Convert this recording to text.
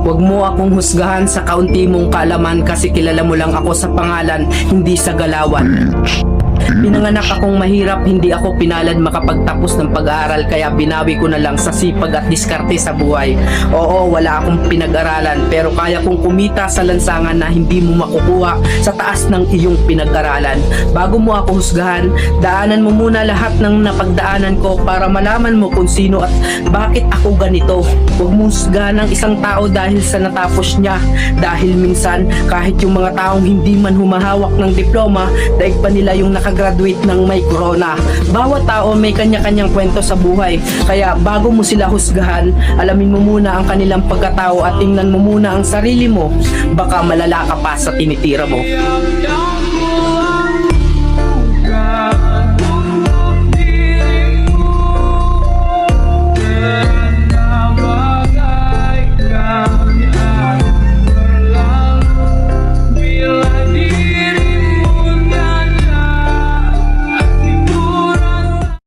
Huwag mo akong husgahan sa kaunti mong kaalaman kasi kilala mo lang ako sa pangalan, hindi sa galawan. Pinanganak akong mahirap, hindi ako pinalad makapagtapos ng pag-aaral kaya binawi ko na lang sa sipag at diskarte sa buhay. Oo, wala akong pinag-aralan pero kaya kong kumita sa lansangan na hindi mo makukuha sa taas ng iyong pinag-aralan. Bago mo ako husgahan, daanan mo muna lahat ng napagdaanan ko para malaman mo kung sino at bakit ako ganito. Huwag mo husgahan ng isang tao dahil sa natapos niya. Dahil minsan, kahit yung mga taong hindi man humahawak ng diploma, daig pa nila yung nakagraduate ng may corona. Bawat tao may kanya-kanyang kwento sa buhay. Kaya bago mo sila husgahan, alamin mo muna ang kanilang pagkatao at tingnan mo muna ang sarili mo. Baka malala ka pa sa tinitira mo.